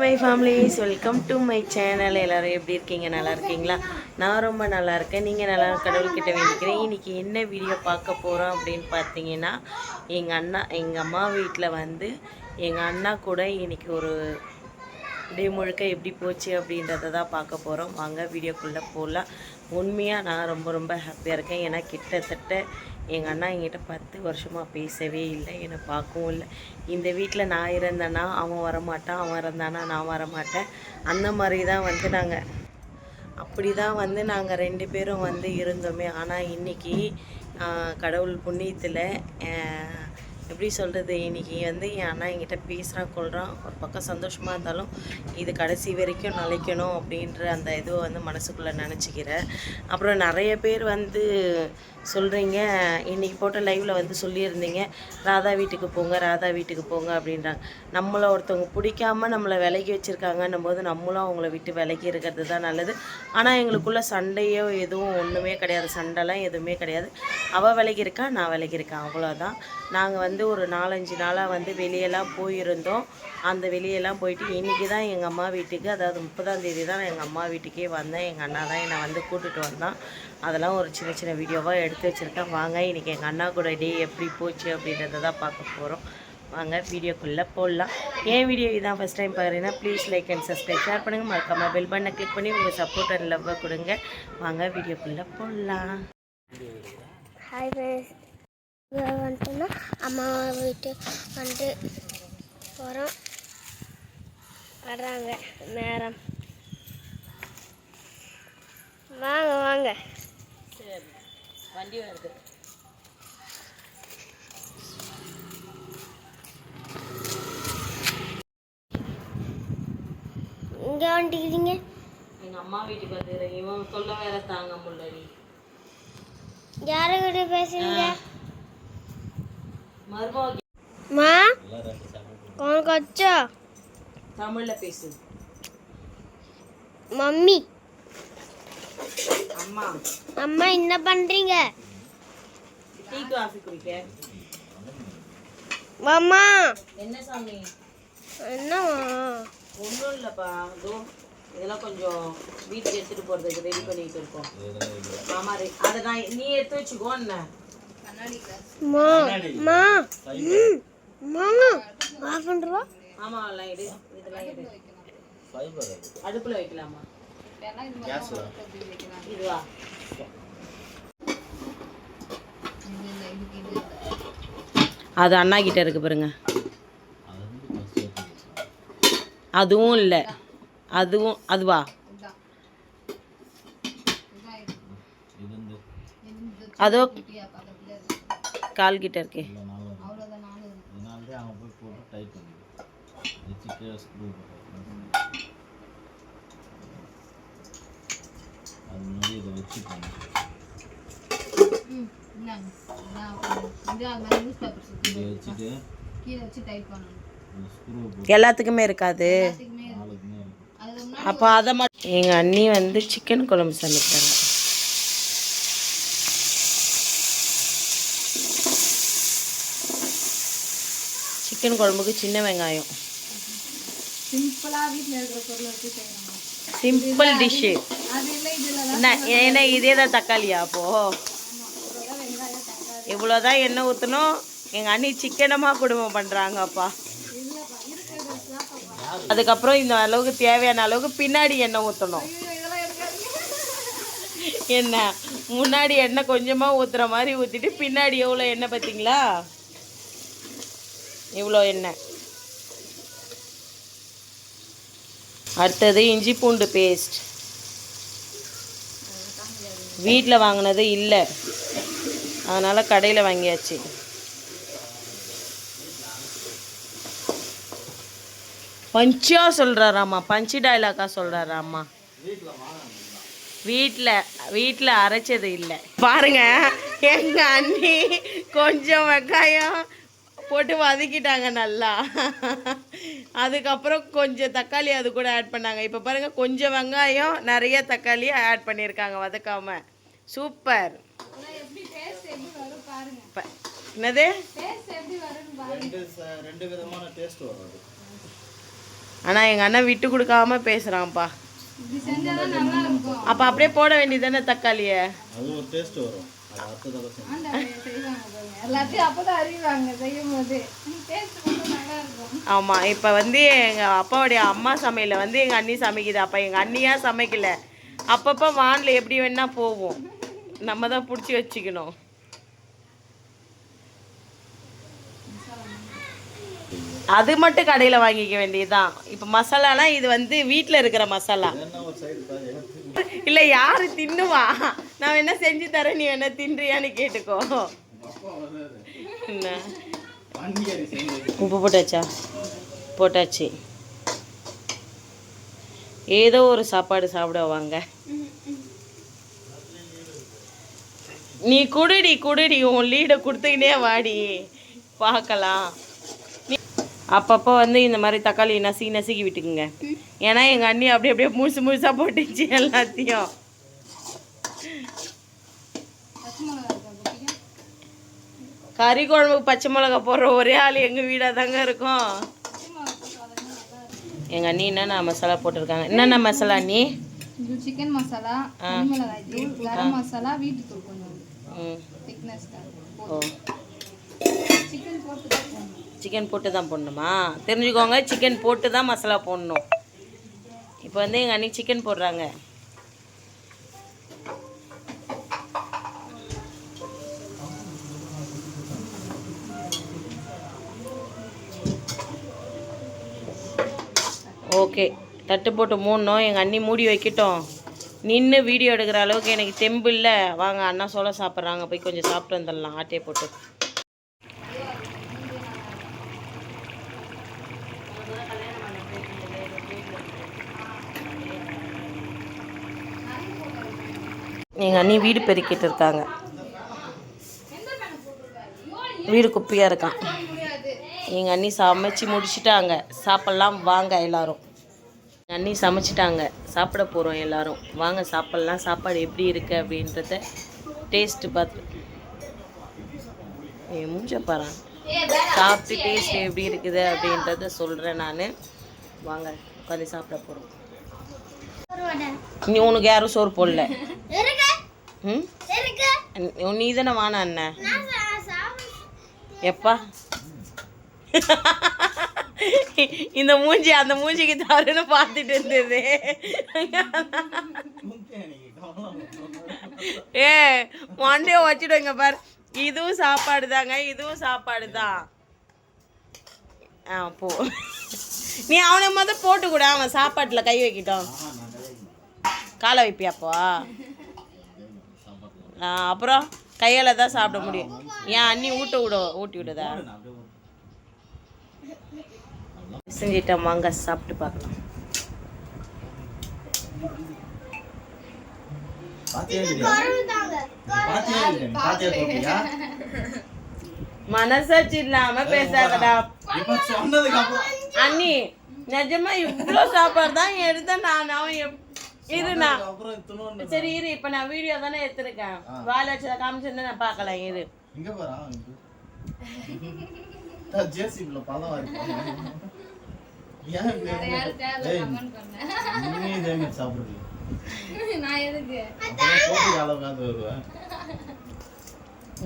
My families welcome to my channel. எல்லோரும் எப்படி இருக்கீங்க? நல்லா இருக்கீங்களா? நான் ரொம்ப நல்லா இருக்கேன். நீங்கள் நல்லா கடவுள்கிட்ட வேண்டிக்கிறேன். இன்றைக்கி என்ன வீடியோ பார்க்க போகிறோம் அப்படின்னு பார்த்தீங்கன்னா, எங்கள் அம்மா வீட்டில் வந்து எங்கள் அண்ணா கூட இன்றைக்கி ஒரு டே முழுக்க எப்படி போச்சு அப்படின்றத தான் பார்க்க போகிறோம். வாங்க வீடியோக்குள்ளே போகலாம். உண்மையாக நான் ரொம்ப ஹாப்பியாக இருக்கேன். ஏன்னா கிட்டத்தட்ட எங்கள் அண்ணா என்கிட்ட 10 வருஷமாக பேசவே இல்லை, என்னை பார்க்கவும் இல்லை. இந்த வீட்டில் நான் இருந்தேன்னா அவன் வரமாட்டான், அவன் இருந்தானா நான் வரமாட்டேன். அந்த மாதிரி தான் வந்து அப்படி தான் வந்து நாங்கள் 2 பேரும் வந்து இருந்தோமே. ஆனால் இன்றைக்கி கடவுள் புண்ணியத்தில் எப்படி சொல்கிறது, இன்றைக்கி வந்து என் அண்ணா என்கிட்ட பேசுகிறான் கொள்கிறான். ஒரு பக்கம் சந்தோஷமாக இருந்தாலும் இது கடைசி வரைக்கும் நிலைக்கணும் அப்படின்ற அந்த இதுவை வந்து மனசுக்குள்ளே நினச்சிக்கிறேன். அப்புறம் நிறைய பேர் வந்து சொல்கிறீங்க, இன்றைக்கி போட்ட லைவில் வந்து சொல்லியிருந்தீங்க, ராதா வீட்டுக்கு போங்க ராதா வீட்டுக்கு போங்க அப்படின்றாங்க. நம்மளை ஒருத்தவங்க பிடிக்காமல் நம்மளை விலகி வச்சுருக்காங்கன்னும் போது நம்மளும் அவங்கள விட்டு விலகி இருக்கிறது தான் நல்லது. ஆனால் எங்களுக்குள்ளே சண்டையோ எதுவும் ஒன்றுமே கிடையாது, சண்டைலாம் எதுவுமே கிடையாது. அவள் விலகி இருக்கா, நான் விலகி இருக்கேன், அவ்வளோதான். நாங்கள் வந்து ஒரு 4-5 நாளாக வந்து வெளியெல்லாம் போயிருந்தோம். அந்த வெளியெல்லாம் போயிட்டு இன்றைக்கி தான் எங்கள் அம்மா வீட்டுக்கு, அதாவது 30ஆம் தேதி தான் எங்கள் அம்மா வீட்டுக்கே வந்தேன். எங்கள் அண்ணா தான் என்னை வந்து கூட்டிகிட்டு வந்தான். அதெல்லாம் ஒரு சின்ன வீடியோவாக எடுத்து வச்சுருக்கேன். வாங்க இன்றைக்கி எங்கள் அண்ணா கூட டே எப்படி போச்சு அப்படின்றத தான் பார்க்க போகிறோம். வாங்க வீடியோக்குள்ளே போடலாம். ஏன் வீடியோ இதான் ஃபஸ்ட் டைம் பார்க்குறீங்கன்னா please like and subscribe, share பண்ணுங்கள். மறக்காமல் பெல் பட்டனை கிளிக் பண்ணி உங்கள் சப்போர்ட் அண்ட் லவ்வை கொடுங்க. வாங்க வீடியோக்குள்ளே போடலாம். ஹாய் ஃப்ரெண்ட்ஸ், வந்துட்டுன்னா அம்மா வீட்டுக்கு வந்து போகிறோம். வர்றாங்க நேரம். வாங்க சரி, வண்டி வருது. இங்கே வந்துக்கிறீங்க? எங்கள் அம்மா வீட்டுக்கு வந்து இவன் சொல்ல வேற தாங்க முடியல. யாருக்கிட்ட பேசுறீங்க? மருமக உனக்கு அச்சா தமிழ்ல பேசு. மம்மி அம்மா அம்மா என்ன பண்றீங்க? டீ காஃபி குடிக்க. அம்மா என்ன சாமி? என்னம்மா? ஒன்றும் இல்லைப்பா, இதோ இதெல்லாம் கொஞ்சம் வீட்டுக்கு எடுத்துகிட்டு போகிறதுக்கு ரெடி பண்ணிட்டு இருக்கோம். ஆமாம், அதை நான் நீ எடுத்து வச்சுக்கோ. என்ன ஆமாம், எல்லாம் எடு, இதெல்லாம் எடு. அடுப்பில் வைக்கலாமா? இதுவா? அது அண்ணா கிட்ட இருக்கு பாருங்க. அதுவும் இல்லை, அதுவா? அதோ கால் கிட்ட இருக்கே. எல்லாத்துக்குமே இருக்காது. அப்போ அதை மட்டும் எங்கள் அண்ணி வந்து சிக்கன் குழம்பு சமைக்கிறாங்க. சிக்கன் குழம்புக்கு சின்ன வெங்காயம், சிம்பிள் டிஷ்ஷு. ஏன்னா இதே தான் தக்காளியா? அப்போது இவ்வளோதான் எண்ணெய் ஊற்றணும். எங்கள் அண்ணி சிக்கனமாக குடும்பம் பண்ணுறாங்கப்பா. அதுக்கப்புறம் இந்த அளவுக்கு தேவையான அளவுக்கு பின்னாடி எண்ணெய் ஊற்றணும். என்ன முன்னாடி எண்ணெய் கொஞ்சமாக ஊற்றுற மாதிரி ஊற்றிட்டு பின்னாடி எவ்வளோ எண்ணெய் பார்த்தீங்களா? இவ்வளோ எண்ணெய். அடுத்தது இஞ்சி பூண்டு பேஸ்ட். வீட்டில் வாங்கினது இல்லை, அதனால் கடையில் வாங்கியாச்சு. பஞ்சியாக சொல்கிறாராம்மா, பஞ்சு டைலாக்கா சொல்கிறாராம்மா. வீட்டில் அரைச்சது இல்லை. பாருங்க, எங்கள் அண்ணி கொஞ்சம் வெங்காயம் போட்டு வதக்கிட்டாங்க நல்லா. அதுக்கப்புறம் கொஞ்சம் தக்காளி அது கூட ஆட் பண்ணாங்க. இப்போ பாருங்கள், கொஞ்சம் வெங்காயம் நிறைய தக்காளி ஆட் பண்ணியிருக்காங்க வதக்காம. சூப்பர். என்னது? ரெண்டு விதமான டேஸ்ட் வரும். ஆனால் எங்கள் அண்ணன் விட்டு கொடுக்காம பேசுகிறான்ப்பா. அப்போ அப்படியே போட வேண்டியதானே தக்காளியை? அது ஒரு டேஸ்ட் வரும். அது அர்த்தத்தோட ஆமாம். இப்போ வந்து எங்கள் அப்பாவுடைய அம்மா சமையலை வந்து எங்கள் அண்ணி சமைக்குது. அப்போ எங்கள் அண்ணியாக சமைக்கலை. அப்பப்போ வானில் எப்படி வேணா போவோம். நம்ம தான் பிடிச்சி வச்சுக்கணும். அது மட்டும் கடையில் வாங்கிக்க வேண்டியதுதான். இப்போ மசாலாலாம் இது வந்து வீட்டில் இருக்கிற மசாலா இல்லை. யார் தின்னுவா? நான் வேணா செஞ்சு தரேன், நீ வேணா தின்றியான்னு கேட்டுக்கோ. என்ன உப்பு போட்டாச்சா? போட்டாச்சு. ஏதோ ஒரு சாப்பாடு சாப்பிட வாங்க. நீ குடுடி உன் லீடை கொடுத்துக்கினே வாடி பார்க்கலாம். அப்பப்போ வந்து இந்த மாதிரி தக்காளி நசுக்கி விட்டுக்குங்க. ஏன்னா எங்கள் அண்ணி அப்படியே முழுசாக போட்டுச்சு எல்லாத்தையும். கறி குழம்புக்கு பச்சை மிளகா போடுற ஒரே ஆள் எங்கள் வீடாக தாங்க இருக்கும். எங்கள் அண்ணி என்னென்ன மசாலா போட்டிருக்காங்க? என்னென்ன மசாலா அண்ணி? சிக்கன் மசாலா, மிளகாய் தூள், கரம் மசாலா, வீட்டு தூள் கொஞ்சம். ஓ, சிக்கன் போட்டு தான் போடணுமா? தெரிஞ்சுக்கோங்க, சிக்கன் போட்டு தான் மசாலா போடணும். இப்போ வந்து எங்கள் அண்ணி சிக்கன் போடுறாங்க. ஓகே, தட்டு போட்டு மூடணும். எங்கள் அண்ணி மூடி வைக்கட்டும். நின்று வீடியோ எடுக்கிற அளவுக்கு எனக்கு தெம்பு இல்லை. வாங்க, அண்ணா சோளம் சாப்பிட்றாங்க, போய் கொஞ்சம் சாப்பிட்டு வந்துடலாம் ஆட்டையை போட்டு. எங்கள் அண்ணி வீடு பெருக்கிட்டு இருக்காங்க. வீடு குப்பையாக இருக்கான். எங்கள் அண்ணி சமைச்சு முடிச்சுட்டாங்க. சாப்பிட்லாம் வாங்க எல்லோரும். எங்கள் அண்ணி சமைச்சிட்டாங்க, சாப்பிட போகிறோம் எல்லோரும். வாங்க சாப்பிட்லாம். சாப்பாடு எப்படி இருக்குது அப்படின்றத டேஸ்ட்டு பார்த்து மூஞ்ச பாரு. சாப்பிட்டு டேஸ்ட் எப்படி இருக்குது அப்படின்றத சொல்கிறேன் நான். வாங்க உட்காந்து சாப்பிட போகிறோம். நீ உனக்கு யாரும் சோறு போடல. ம், நீ தானே வானா அண்ணன் எப்பா? இந்த மூஞ்சி அந்த மூஞ்சிக்கு தவறுன்னு பார்த்துட்டு இருந்தது. மண்டையை வச்சுடுங்க பாரு. இதுவும் சாப்பாடு தாங்க, இதுவும் சாப்பாடு தான். போ, நீ அவனை மொதல் போட்டு கூட அவன் சாப்பாட்டில் கை வைக்கிட்டோம். காலை வைப்பியாப்பா? அப்புறம் கையால் தான் சாப்பிட முடியும். ஏன் அண்ணி ஊட்டி விடுதா? செஞ்சிட்டோம், வாங்க சாப்பிட்டு பார்க்கலாம். மனசாட்சி இல்லாம பேசாதடா அண்ணி. நிஜமா இவ்வளோ சாப்பாடு தான் எடுத்தேன் நான். அவன் இருண்ணா, சரி இரு. இப்ப நான் வீடியோ தானே எடுத்துருக்கேன். வாழை வச்சதை காமிச்சிருந்தா நான் பார்க்கலாம். இரு,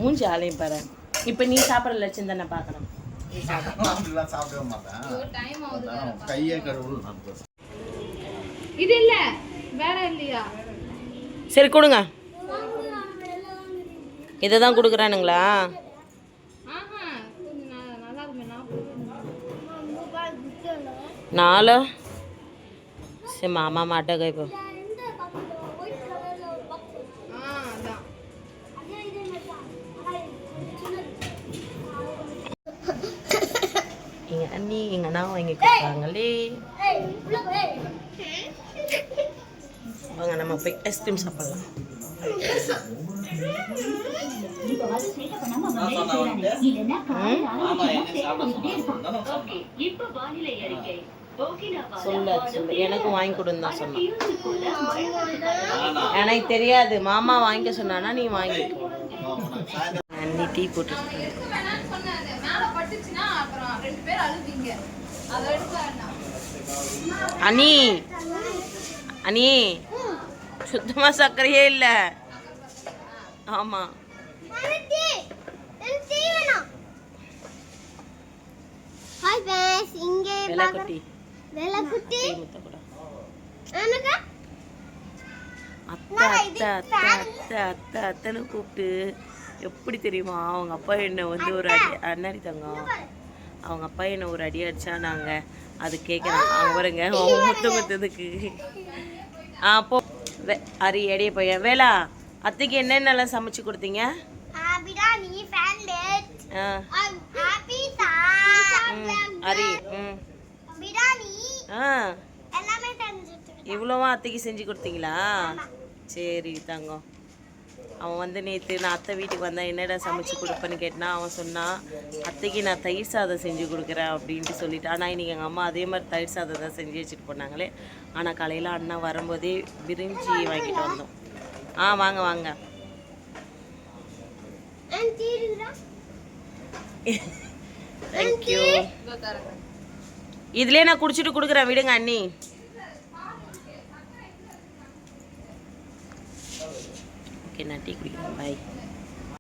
மூஞ்சி ஆலையும் பாரு. இப்ப நீ சாப்பிட்ற லட்சம் தானே பார்க்கணும். இது இல்ல வேற இல்லையா? சரி கொடுங்க. இதை தான் கொடுக்குறானுங்களா? நாலு சரி மாமா மாட்டேங்க. இப்போ எங்கள் அண்ணி எங்கள் அண்ணா வாங்கி கொடுத்தாங்களே. வாங்க நம்ம போய் ஐஸ்கிரீம் சாப்பிடலாம். சொல்ல எனக்கும் வாங்கி கொடுன்னு தான் சொன்னான். எனக்கு தெரியாது, மாமா வாங்கிக்க சொன்னானா நீ வாங்கி. அண்ணி டீ போட்டு அனி அனி சுத்தமாக சர்க்கரையே இல்லை. ஆமாம் ஹாய் ஃப்ரெண்ட்ஸ், இங்கே வெள்ளக்குட்டி வெள்ளக்குட்டி முத்தக்கூட எனக்கு அத்தை அத்தை அத்தை அத்தை அத்தை அத்தைன்னு கூப்பிட்டு எப்படி தெரியுமா அவங்க அப்பா என்னை வந்து ஒரு அடி அண்ணாடி தங்கம் அவங்க அப்பா என்னை ஒரு அடி அடிச்சா நாங்கள் அது கேட்குறாங்க. அவங்க பாருங்க அவங்க முத்ததுக்கு போ அரி அடியே பையன் வேளா. அத்தைக்கு என்னென்னலாம் சமைச்சு கொடுத்தீங்க? பிரியாணி ஃபேன்லெட் ஹாப்பி அரி பிரியாணி ஆ எல்லாமே செஞ்சுட்டு இவ்வளோவா அத்தைக்கு செஞ்சு கொடுத்தீங்களா? சரி தங்கம். அவன் வந்து நேற்று நான் அத்தை வீட்டுக்கு வந்தேன் என்னடா சமைச்சு கொடுப்பேன்னு கேட்டனா அவன் சொன்னான் அத்தைக்கு நான் தயிர் சாதம் செஞ்சு கொடுக்குறேன் அப்படின்ட்டு சொல்லிட்டு. ஆனால் இன்றைக்கி எங்கள் அம்மா அதே மாதிரி தயிர் சாதம் தான் செஞ்சு வச்சுட்டு போனாங்களே. ஆனால் காலையில் அண்ணா வரும்போதே பிரிஞ்சி வாங்கிட்டு வந்தோம். வாங்க வாங்க. தேங்க்யூ. இதுலேயே நான் குடிச்சிட்டு கொடுக்குறேன் விடுங்க அண்ணி. ஓகே நான் டீ குடிக்கிறேன். பாய்.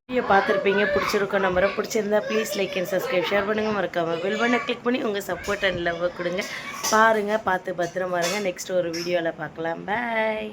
வீடியோ பார்த்துருப்பீங்க, பிடிச்சிருக்கோம் நம்பரை. பிடிச்சிருந்தா please like and subscribe share பண்ணுங்கள். மறக்காமல் பெல் பட்டனை கிளிக் பண்ணி உங்கள் சப்போர்ட் அண்ட் லவ் கொடுங்க. பாருங்கள், பார்த்து பத்திரமா இருங்க. நெக்ஸ்ட் ஒரு வீடியோவில் பார்க்கலாம். பாய்.